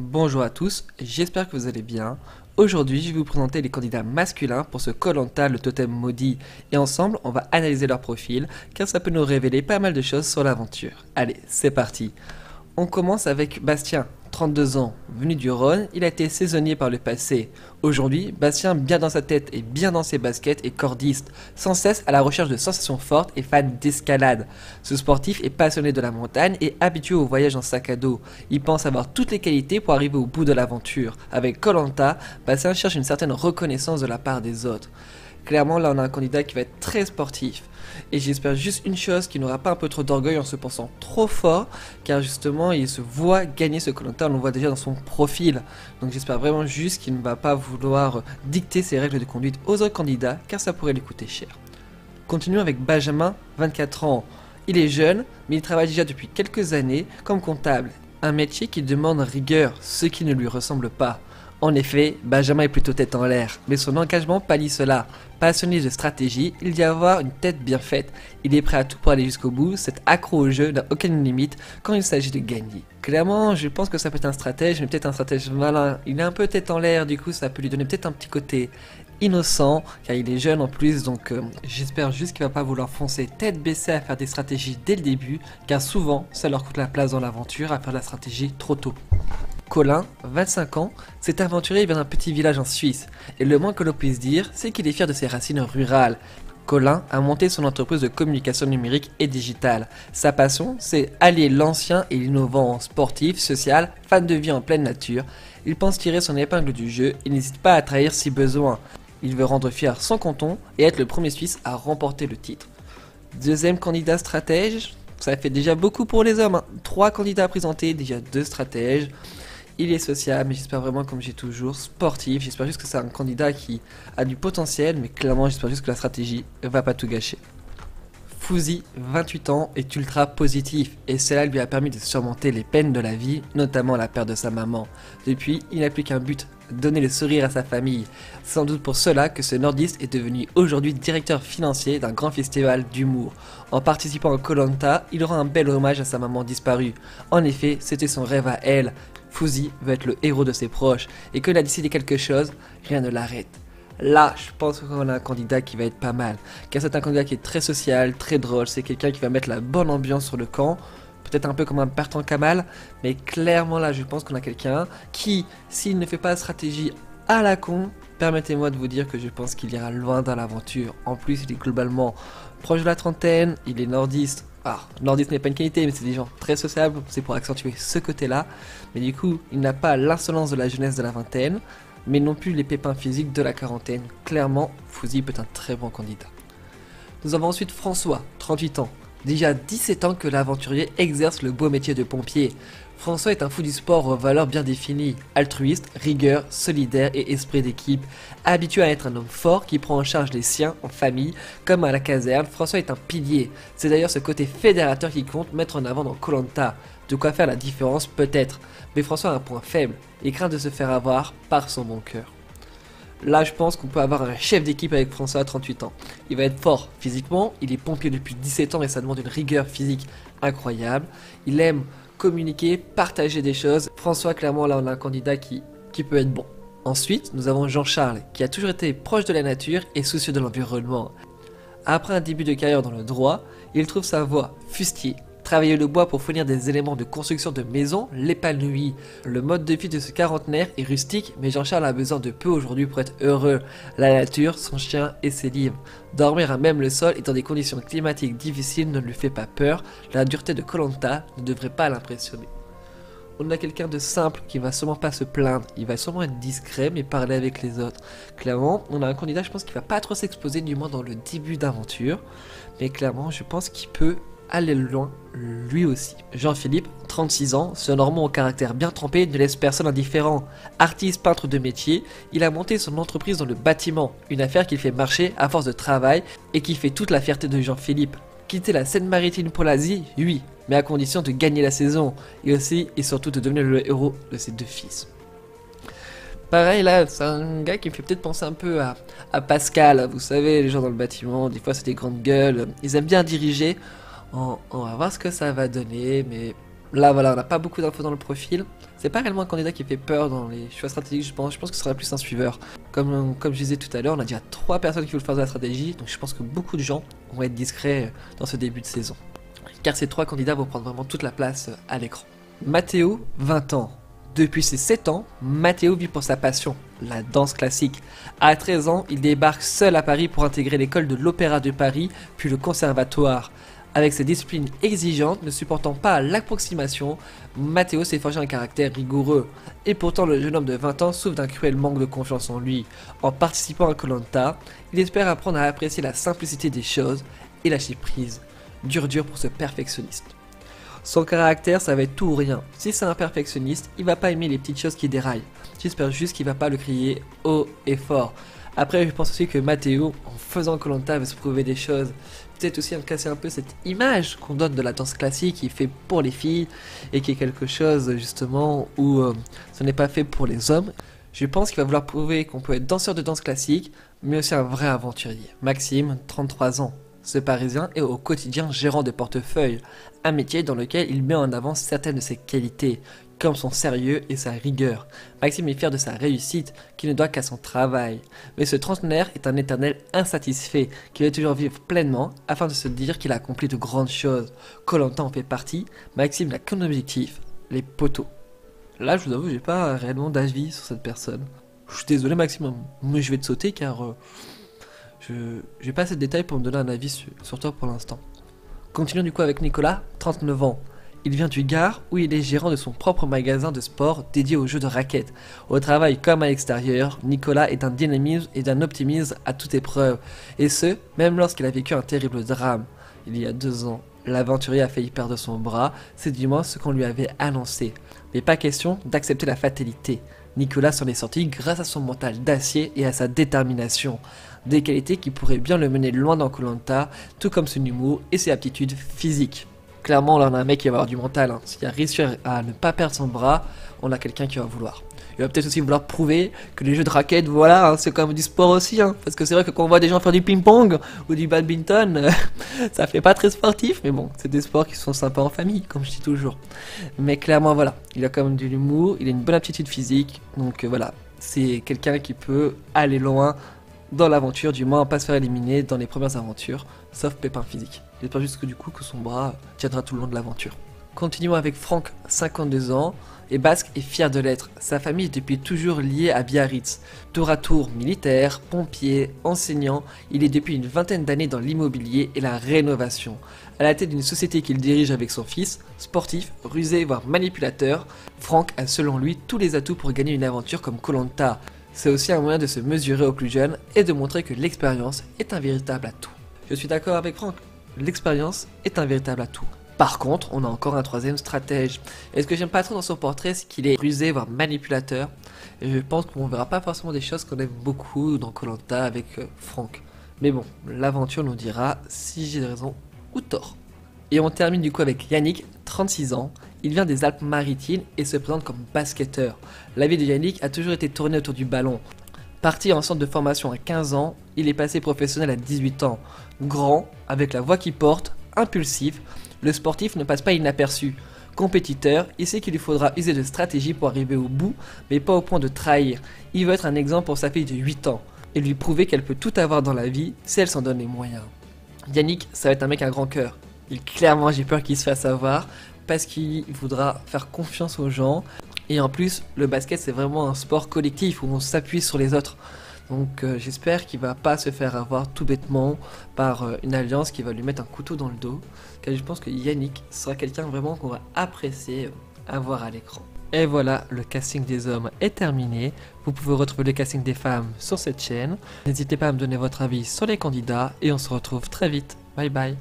Bonjour à tous, j'espère que vous allez bien. Aujourd'hui, je vais vous présenter les candidats masculins pour ce koh le totem maudit. Et ensemble, on va analyser leur profil, car ça peut nous révéler pas mal de choses sur l'aventure. Allez, c'est parti. On commence avec Bastien, 32 ans, venu du Rhône, il a été saisonnier par le passé. Aujourd'hui, Bastien, bien dans sa tête et bien dans ses baskets, est cordiste, sans cesse à la recherche de sensations fortes et fan d'escalade. Ce sportif est passionné de la montagne et habitué au voyage en sac à dos. Il pense avoir toutes les qualités pour arriver au bout de l'aventure. Avec koh Bastien cherche une certaine reconnaissance de la part des autres. Clairement, là, on a un candidat qui va être très sportif. Et j'espère juste une chose, qu'il n'aura pas un peu trop d'orgueil en se pensant trop fort, car justement, il se voit gagner ce koh on le voit déjà dans son profil. Donc j'espère vraiment juste qu'il ne va pas vouloir dicter ses règles de conduite aux autres candidats, car ça pourrait lui coûter cher. Continuons avec Benjamin, 24 ans. Il est jeune, mais il travaille déjà depuis quelques années comme comptable. Un métier qui demande rigueur, ce qui ne lui ressemble pas. En effet, Benjamin est plutôt tête en l'air, mais son engagement pallie cela. Passionné de stratégie, il dit avoir une tête bien faite. Il est prêt à tout pour aller jusqu'au bout, cet accro au jeu n'a aucune limite quand il s'agit de gagner. Clairement, je pense que ça peut être un stratège, mais peut-être un stratège malin. Il est un peu tête en l'air, du coup ça peut lui donner peut-être un petit côté innocent, car il est jeune en plus, donc j'espère juste qu'il va pas vouloir foncer tête baissée à faire des stratégies dès le début, car souvent ça leur coûte la place dans l'aventure à faire de la stratégie trop tôt. Colin, 25 ans, s'est aventuré vers un petit village en Suisse, et le moins que l'on puisse dire, c'est qu'il est fier de ses racines rurales. Colin a monté son entreprise de communication numérique et digitale. Sa passion, c'est allier l'ancien et l'innovant en sportif, social, fan de vie en pleine nature. Il pense tirer son épingle du jeu et n'hésite pas à trahir si besoin. Il veut rendre fier son canton et être le premier Suisse à remporter le titre. Deuxième candidat stratège, ça fait déjà beaucoup pour les hommes. 3 candidats à présenter, déjà 2 stratèges. Il est sociable, mais j'espère vraiment, comme j'ai toujours, sportif. J'espère juste que c'est un candidat qui a du potentiel, mais clairement, j'espère juste que la stratégie va pas tout gâcher. Fouzi, 28 ans, est ultra positif, et cela lui a permis de surmonter les peines de la vie, notamment la perte de sa maman. Depuis, il n'a plus qu'un but, donner le sourire à sa famille. C'est sans doute pour cela que ce nordiste est devenu aujourd'hui directeur financier d'un grand festival d'humour. En participant à koh il aura un bel hommage à sa maman disparue. En effet, c'était son rêve à elle. Fouzi veut être le héros de ses proches, et qu'il a décidé quelque chose, rien ne l'arrête. Là, je pense qu'on a un candidat qui va être pas mal, car c'est un candidat qui est très social, très drôle, c'est quelqu'un qui va mettre la bonne ambiance sur le camp, peut-être un peu comme un Bertrand Kamal, mais clairement là, je pense qu'on a quelqu'un qui, s'il ne fait pas de stratégie à la con, permettez-moi de vous dire que je pense qu'il ira loin dans l'aventure. En plus, il est globalement proche de la trentaine, il est nordiste. Ah, nordiste n'est pas une qualité, mais c'est des gens très sociables, c'est pour accentuer ce côté-là. Mais du coup, il n'a pas l'insolence de la jeunesse de la vingtaine, mais non plus les pépins physiques de la quarantaine. Clairement, Fouzi peut être un très bon candidat. Nous avons ensuite François, 38 ans. Déjà 17 ans que l'aventurier exerce le beau métier de pompier. François est un fou du sport aux valeurs bien définies, altruiste, rigueur, solidaire et esprit d'équipe. Habitué à être un homme fort qui prend en charge les siens en famille, comme à la caserne, François est un pilier. C'est d'ailleurs ce côté fédérateur qui compte mettre en avant dans koh De quoi faire la différence peut-être, mais François a un point faible, et craint de se faire avoir par son bon cœur. Là, je pense qu'on peut avoir un chef d'équipe avec François à 38 ans. Il va être fort physiquement, il est pompier depuis 17 ans et ça demande une rigueur physique incroyable. Il aime communiquer, partager des choses. François, clairement, là, on a un candidat qui peut être bon. Ensuite, nous avons Jean-Charles, qui a toujours été proche de la nature et soucieux de l'environnement. Après un début de carrière dans le droit, il trouve sa voie, fustier. Travailler le bois pour fournir des éléments de construction de maisons l'épanouit. Le mode de vie de ce quarantenaire est rustique, mais Jean-Charles a besoin de peu aujourd'hui pour être heureux. La nature, son chien et ses livres. Dormir à même le sol et dans des conditions climatiques difficiles ne lui fait pas peur. La dureté de koh ne devrait pas l'impressionner. On a quelqu'un de simple qui va sûrement pas se plaindre, il va sûrement être discret mais parler avec les autres. Clairement, on a un candidat, je pense, qui va pas trop s'exposer, du moins dans le début d'aventure. Mais clairement, je pense qu'il peut aller loin, lui aussi. Jean-Philippe, 36 ans, ce Normand au caractère bien trempé ne laisse personne indifférent. Artiste peintre de métier, il a monté son entreprise dans le bâtiment, une affaire qu'il fait marcher à force de travail et qui fait toute la fierté de Jean-Philippe. Quitter la Seine-Maritime pour l'Asie, oui, mais à condition de gagner la saison, et aussi et surtout de devenir le héros de ses 2 fils. Pareil là, c'est un gars qui me fait peut-être penser un peu à Pascal, vous savez, les gens dans le bâtiment, des fois c'est des grandes gueules, ils aiment bien diriger. On va voir ce que ça va donner, mais Là, voilà, on n'a pas beaucoup d'infos dans le profil. C'est pas réellement un candidat qui fait peur dans les choix stratégiques, je pense. Je pense que ce sera plus un suiveur. Comme je disais tout à l'heure, on a déjà 3 personnes qui veulent faire de la stratégie, donc je pense que beaucoup de gens vont être discrets dans ce début de saison. Car ces 3 candidats vont prendre vraiment toute la place à l'écran. Matteo, 20 ans. Depuis ses 7 ans, Matteo vit pour sa passion, la danse classique. À 13 ans, il débarque seul à Paris pour intégrer l'école de l'Opéra de Paris, puis le conservatoire. Avec ses disciplines exigeantes, ne supportant pas l'approximation, Matteo s'est forgé un caractère rigoureux. Et pourtant, le jeune homme de 20 ans souffre d'un cruel manque de confiance en lui. En participant à Koh Lanta, il espère apprendre à apprécier la simplicité des choses et lâcher prise. Dur pour ce perfectionniste. Son caractère, ça va être tout ou rien. Si c'est un perfectionniste, il va pas aimer les petites choses qui déraillent. J'espère juste qu'il va pas le crier haut et fort. Après, je pense aussi que Matteo, en faisant Koh Lanta, va se prouver des choses. Peut-être aussi en casser un peu cette image qu'on donne de la danse classique qui est fait pour les filles et qui est quelque chose justement où ce n'est pas fait pour les hommes. Je pense qu'il va vouloir prouver qu'on peut être danseur de danse classique, mais aussi un vrai aventurier. Maxime, 33 ans. Ce Parisien est au quotidien gérant de portefeuille, un métier dans lequel il met en avant certaines de ses qualités, comme son sérieux et sa rigueur. Maxime est fier de sa réussite, qui ne doit qu'à son travail. Mais ce trentenaire est un éternel insatisfait, qui veut toujours vivre pleinement, afin de se dire qu'il a accompli de grandes choses. Koh Lanta en fait partie, Maxime n'a qu'un objectif, les poteaux. Là, je vous avoue, j'ai pas réellement d'avis sur cette personne. Je suis désolé Maxime, mais je vais te sauter car... j'ai pas assez de détails pour me donner un avis sur toi pour l'instant. Continuons du coup avec Nicolas, 39 ans. Il vient du Gard où il est gérant de son propre magasin de sport dédié aux jeux de raquettes. Au travail comme à l'extérieur, Nicolas est d'un dynamisme et d'un optimisme à toute épreuve. Et ce, même lorsqu'il a vécu un terrible drame. Il y a 2 ans, l'aventurier a failli perdre son bras, c'est du moins ce qu'on lui avait annoncé. Mais pas question d'accepter la fatalité. Nicolas s'en est sorti grâce à son mental d'acier et à sa détermination. Des qualités qui pourraient bien le mener loin dans Koh Lanta, tout comme son humour et ses aptitudes physiques. Clairement, là on a un mec qui va avoir du mental, hein. S'il a réussi à ne pas perdre son bras, on a quelqu'un qui va vouloir. Il va peut-être aussi vouloir prouver que les jeux de raquettes, voilà, hein, c'est quand même du sport aussi, hein. Parce que c'est vrai que quand on voit des gens faire du ping-pong ou du badminton, ça fait pas très sportif, mais bon, c'est des sports qui sont sympas en famille, comme je dis toujours. Mais clairement, voilà, il a quand même de l'humour, il a une bonne aptitude physique, donc voilà, c'est quelqu'un qui peut aller loin dans l'aventure, du moins pas se faire éliminer dans les premières aventures, sauf pépin physique. J'espère juste que du coup que son bras tiendra tout le long de l'aventure. Continuons avec Franck, 52 ans, et basque et fier de l'être. Sa famille est depuis toujours liée à Biarritz. Tour à tour militaire, pompier, enseignant, il est depuis une vingtaine d'années dans l'immobilier et la rénovation. À la tête d'une société qu'il dirige avec son fils, sportif, rusé voire manipulateur, Franck a selon lui tous les atouts pour gagner une aventure comme Koh Lanta. C'est aussi un moyen de se mesurer aux plus jeunes et de montrer que l'expérience est un véritable atout. Je suis d'accord avec Franck, l'expérience est un véritable atout. Par contre, on a encore un troisième stratège. Et ce que j'aime pas trop dans son portrait, c'est qu'il est rusé, voire manipulateur. Et je pense qu'on verra pas forcément des choses qu'on aime beaucoup dans Koh Lanta avec Franck. Mais bon, l'aventure nous dira si j'ai raison ou tort. Et on termine du coup avec Yannick, 36 ans. Il vient des Alpes-Maritimes et se présente comme basketteur. La vie de Yannick a toujours été tournée autour du ballon. Parti en centre de formation à 15 ans, il est passé professionnel à 18 ans. Grand, avec la voix qui porte, impulsif, le sportif ne passe pas inaperçu. Compétiteur, il sait qu'il lui faudra user de stratégie pour arriver au bout, mais pas au point de trahir. Il veut être un exemple pour sa fille de 8 ans, et lui prouver qu'elle peut tout avoir dans la vie si elle s'en donne les moyens. Yannick, ça va être un mec à grand cœur. Clairement, j'ai peur qu'il se fasse avoir, parce qu'il voudra faire confiance aux gens. Et en plus, le basket, c'est vraiment un sport collectif où on s'appuie sur les autres. Donc j'espère qu'il va pas se faire avoir tout bêtement par une alliance qui va lui mettre un couteau dans le dos. Car je pense que Yannick sera quelqu'un vraiment qu'on va apprécier avoir à l'écran. Et voilà, le casting des hommes est terminé. Vous pouvez retrouver le casting des femmes sur cette chaîne. N'hésitez pas à me donner votre avis sur les candidats et on se retrouve très vite. Bye bye.